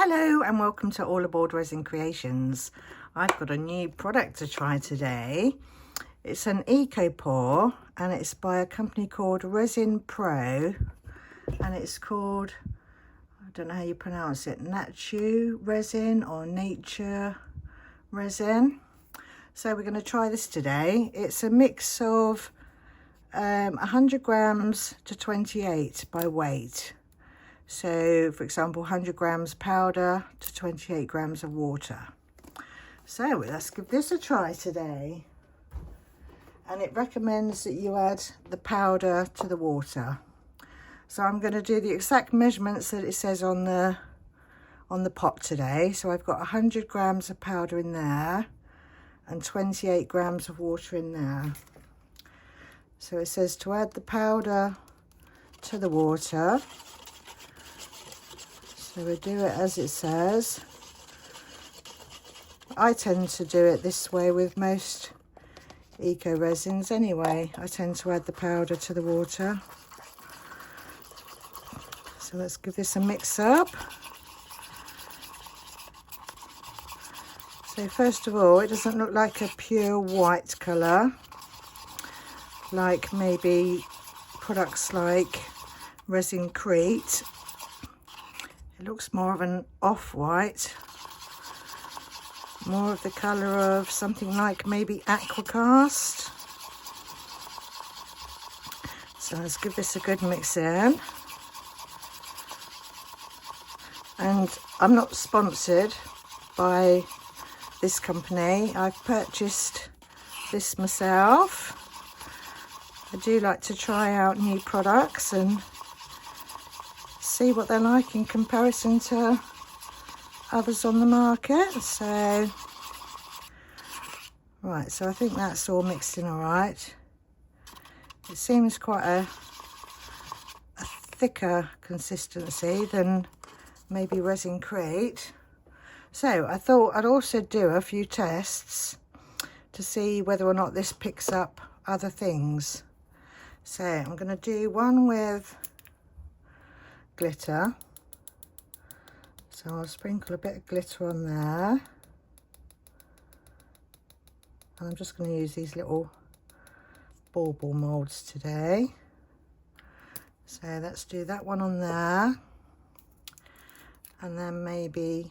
Hello and welcome to All Aboard Resin Creations. I've got a new product to try today. It's an eco pour and it's by a company called Resin Pro, and it's called, I don't know how you pronounce it, NATURESIN or Nature Resin. So we're going to try this today. It's a mix of 100 grams to 28 by weight. So for example, 100 grams powder to 28 grams of water. So let's give this a try today. And it recommends that you add the powder to the water. So I'm going to do the exact measurements that it says on the pot today. So I've got 100 grams of powder in there and 28 grams of water in there. So it says to add the powder to the water. So we'll do it as it says. I tend to do it this way with most eco resins anyway. I tend to add the powder to the water. So let's give this a mix up. So first of all, it doesn't look like a pure white colour, like maybe products like Resin Crete. It looks more of an off-white, more of the colour of something like maybe Aquacast. So let's give this a good mix in. And I'm not sponsored by this company. I've purchased this myself. I do like to try out new products and see what they're like in comparison to others on the market. So right, so I think that's all mixed in all right. It seems quite a thicker consistency than maybe Resin Crete. So I thought I'd also do a few tests to see whether or not this picks up other things. So I'm going to do one with glitter. So I'll sprinkle a bit of glitter on there. And I'm just going to use these little bauble molds today. So let's do that one on there. And then maybe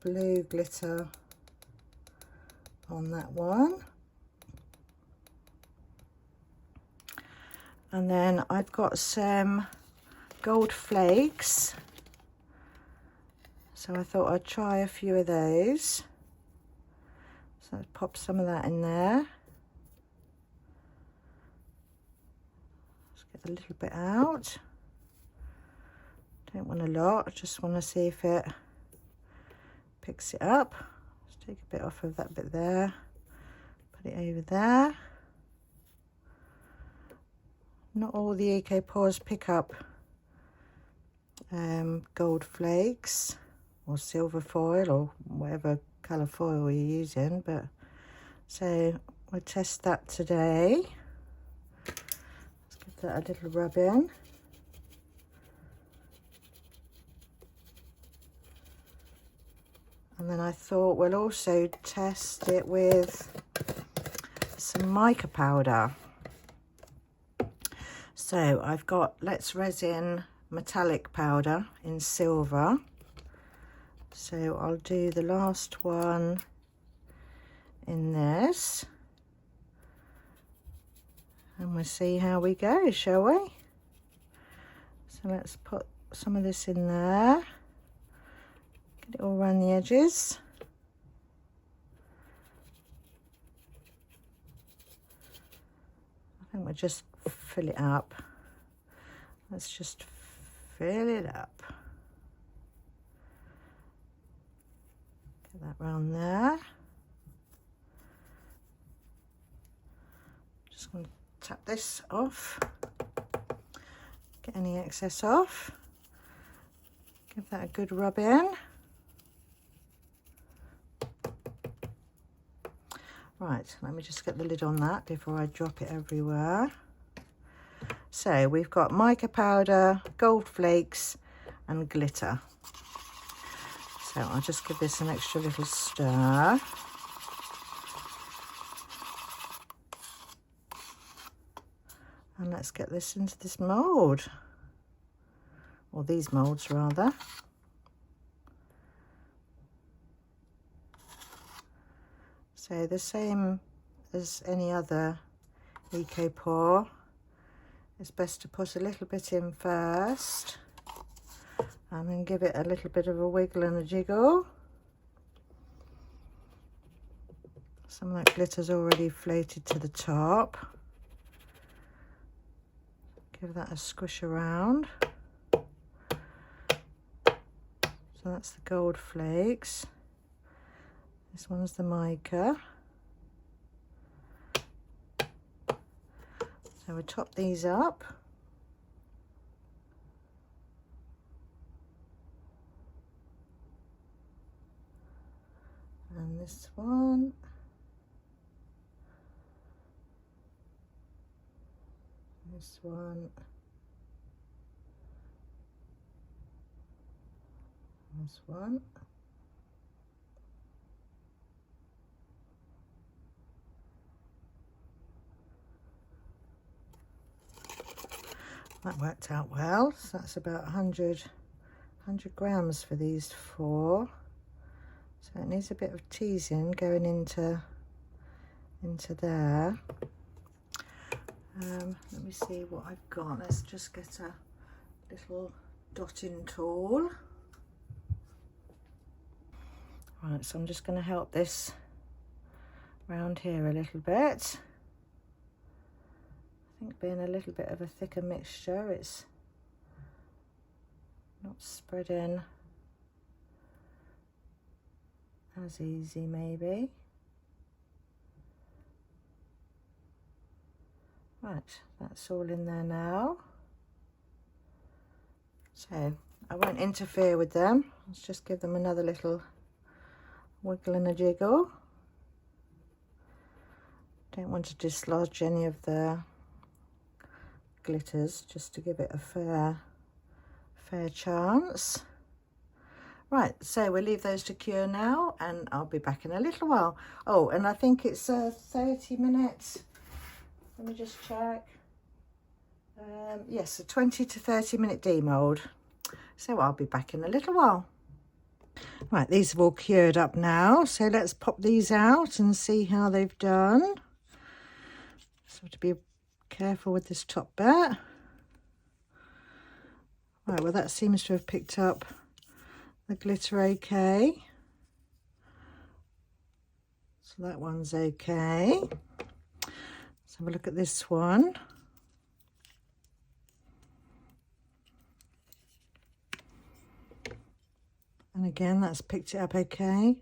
blue glitter on that one. And then I've got some gold flakes. So I thought I'd try a few of those. So I'd pop some of that in there. Let's get a little bit out. Don't want a lot, I just want to see if it picks it up. Let's take a bit off of that bit there. Put it over there. Not all the eco pours pick up gold flakes or silver foil or whatever colour foil you're using, but so we'll test that today. Let's give that a little rub in. And then I thought we'll also test it with some mica powder. So I've got Let's Resin metallic powder in silver. So I'll do the last one in this. And we'll see how we go, shall we? So let's put some of this in there. Get it all around the edges. I think we'll just fill it up. Let's just fill it up. Get that round there. Just going to tap this off. Get any excess off. Give that a good rub in. Right, let me just get the lid on that before I drop it everywhere. So we've got mica powder, gold flakes and glitter. So I'll just give this an extra little stir. And let's get this into this mould, or these moulds rather. So the same as any other Eco Pour, it's best to put a little bit in first and then give it a little bit of a wiggle and a jiggle. Some of that glitter's already floated to the top. Give that a squish around. So that's the gold flakes. This one's the mica. So we'll top these up. And this one. This one. This one. That worked out well. So that's about 100 grams for these 4. So it needs a bit of teasing going into there. Let me see what I've got. Let's just get a little dotting tool. Right, so I'm just going to help this around here a little bit. I think being a little bit of a thicker mixture, it's not spreading as easy maybe. Right, that's all in there now. So I won't interfere with them. Let's just give them another little wiggle and a jiggle. Don't want to dislodge any of the glitters, just to give it a fair chance. Right, so we'll leave those to cure now, and I'll be back in a little while. Oh, and I think it's 30 minutes. Let me just check. Yes, a 20 to 30 minute demold. So I'll be back in a little while. Right, these have all cured up now, so let's pop these out and see how they've done. So to be careful with this top bit. Right, well that seems to have picked up the glitter okay. So that one's okay. Let's have a look at this one. And again, that's picked it up okay.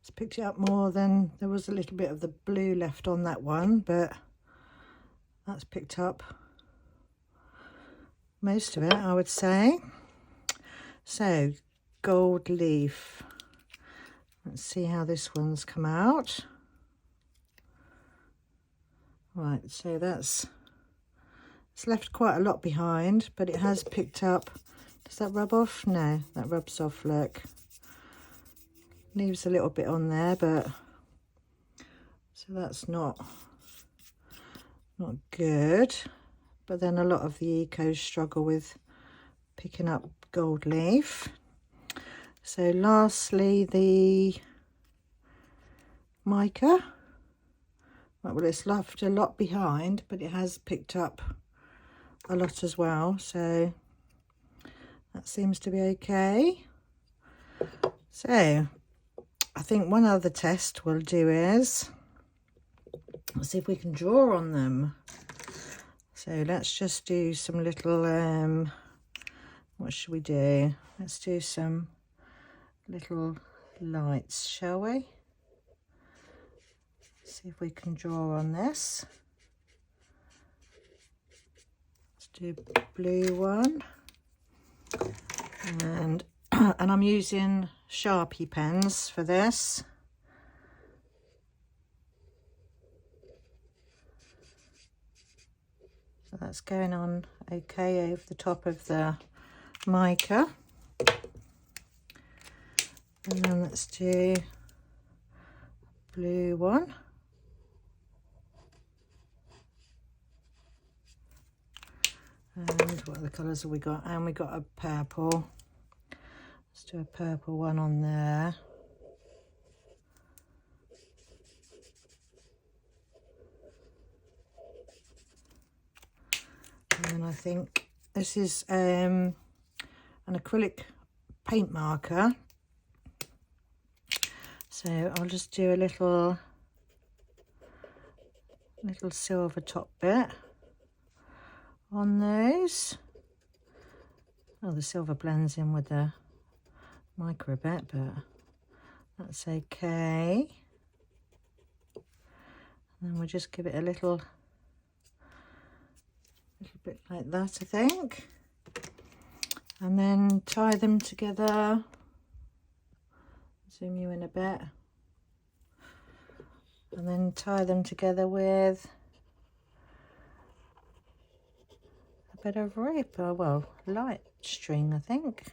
It's picked it up more than, there was a little bit of the blue left on that one, but that's picked up most of it, I would say. So, gold leaf. Let's see how this one's come out. Right, so it's left quite a lot behind, but it has picked up. Does that rub off? No, that rubs off, look. Leaves a little bit on there, but so that's not good. But then a lot of the ecos struggle with picking up gold leaf. So lastly, the mica. Right, well, it's left a lot behind, but it has picked up a lot as well, so that seems to be okay. So I think one other test we'll do is, let's see if we can draw on them. So let's just do some little, what should we do? Let's do some little lights, shall we? See if we can draw on this. Let's do a blue one. And I'm using Sharpie pens for this. So that's going on okay over the top of the mica. And then let's do blue one. And what other colours have we got? And we got a purple. Let's do a purple one on there. And then I think this is an acrylic paint marker. So I'll just do a little silver top bit on those. Oh, the silver blends in with the mica a bit, but that's okay. And then we'll just give it a little bit like that, I think. And then tie them together. Zoom you in a bit. And then tie them together with a bit of rope, or well, light string, I think.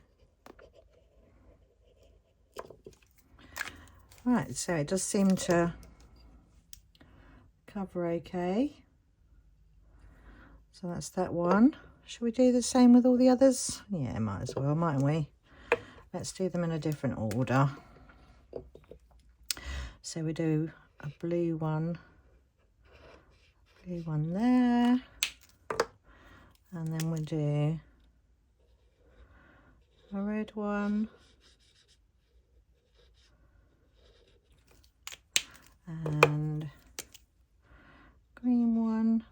Right, so it does seem to cover okay. So that's that one. Should we do the same with all the others? Yeah, might as well, mightn't we? Let's do them in a different order. So we do a blue one there, and then we'll do a red one, and green one,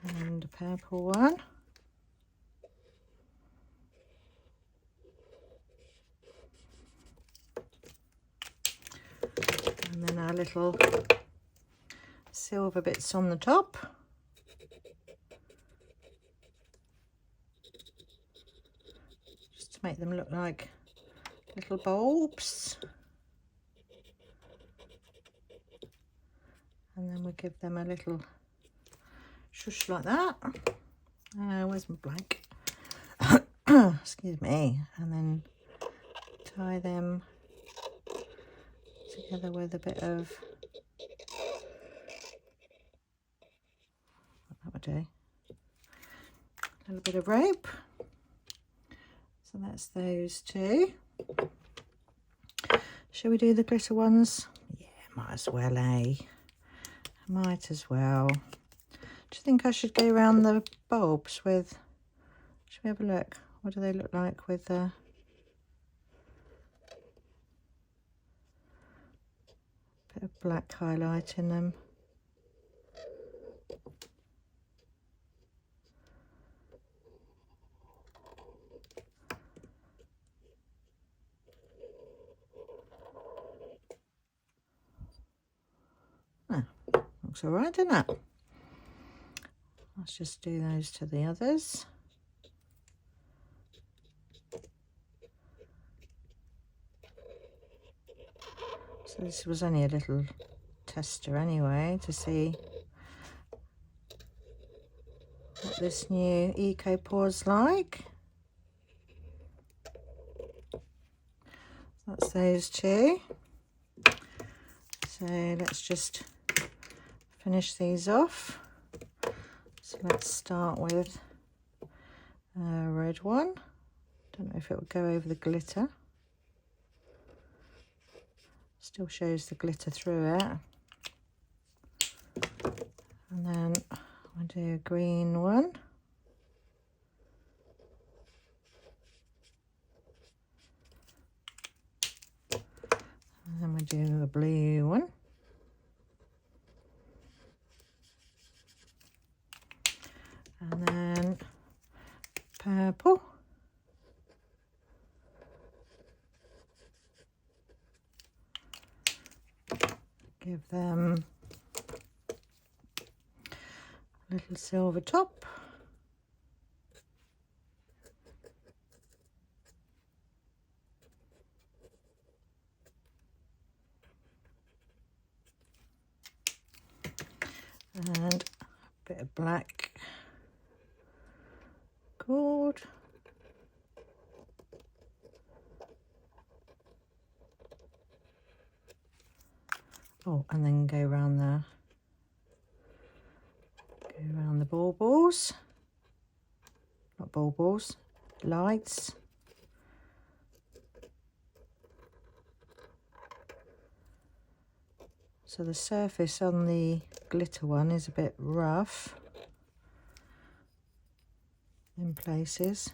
and a purple one. And then our little silver bits on the top. Just to make them look like little bulbs. And then we'll give them a little shush like that. Where's my blank? Excuse me. And then tie them together with a bit of, that would do, a little bit of rope. So that's those two. Shall we do the glitter ones? Yeah, might as well, eh? Might as well. Do you think I should go around the bulbs with, should we have a look? What do they look like with the bit of black highlight in them? Oh, looks all right, doesn't it? Let's just do those to the others. So this was only a little tester anyway, to see what this new Eco Pore's like. That's those two. So let's just finish these off. So let's start with a red one. Don't know if it will go over the glitter. Still shows the glitter through it. And then I'll do a green one. And then we'll do a blue one. And then purple. Give them a little silver top. And a bit of black board. Oh, and then go around the baubles, not baubles, lights. So the surface on the glitter one is a bit rough in places,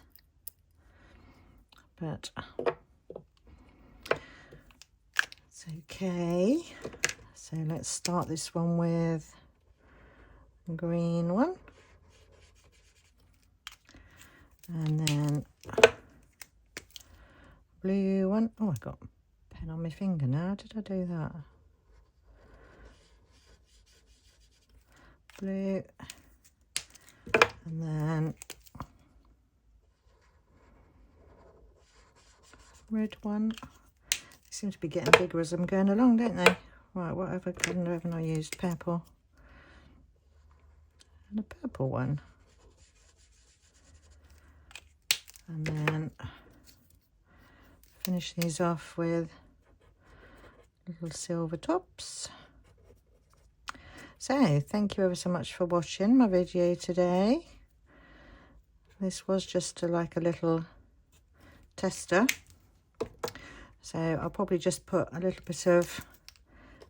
but it's okay. So let's start this one with a green one, and then blue one. Oh, I got a pen on my finger now. Did I do that? Blue, and then red one. They seem to be getting bigger as I'm going along, don't they? Right, whatever colour haven't I used? Purple. And a purple one. And then finish these off with little silver tops. So, thank you ever so much for watching my video today. This was just like a little tester. So, I'll probably just put a little bit of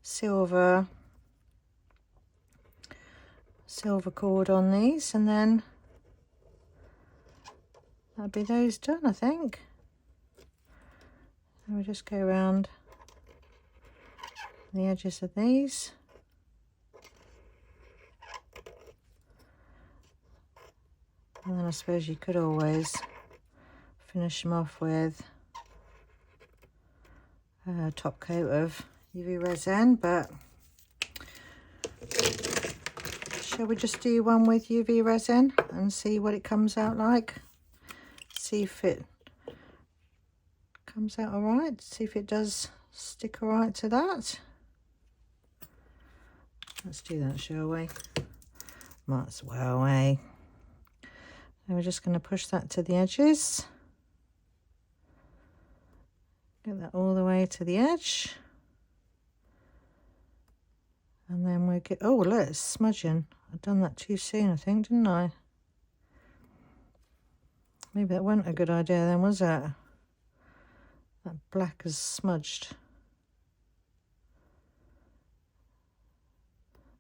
silver cord on these, and then that'll be those done, I think. And we'll just go around the edges of these. And then I suppose you could always finish them off with a top coat of UV resin, but shall we just do one with UV resin and see what it comes out like? See if it comes out all right, see if it does stick all right to that. Let's do that, shall we? Might as well, eh? And we're just going to push that to the edges. Get that all the way to the edge. And then we'll get, oh look, it's smudging. I've done that too soon, I think, didn't I? Maybe that wasn't a good idea then, was it? That black is smudged.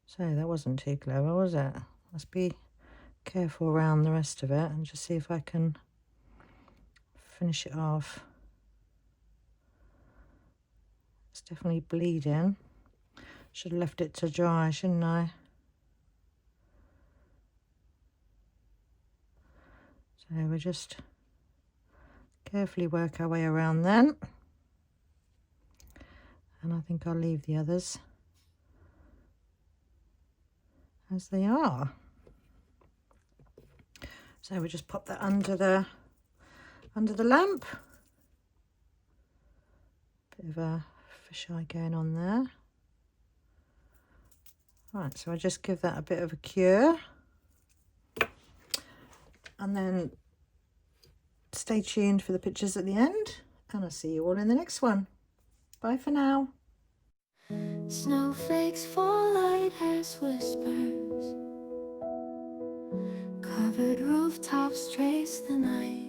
So that wasn't too clever, was it? Must be careful around the rest of it and just see if I can finish it off. It's definitely bleeding. Should have left it to dry, shouldn't I? So we'll just carefully work our way around then. And I think I'll leave the others as they are. So we just pop that under the lamp. Bit of a fisheye going on there. Right, so I just give that a bit of a cure. And then stay tuned for the pictures at the end. And I'll see you all in the next one. Bye for now. Snowflakes fall light as whispers. Covered rooftops trace the night.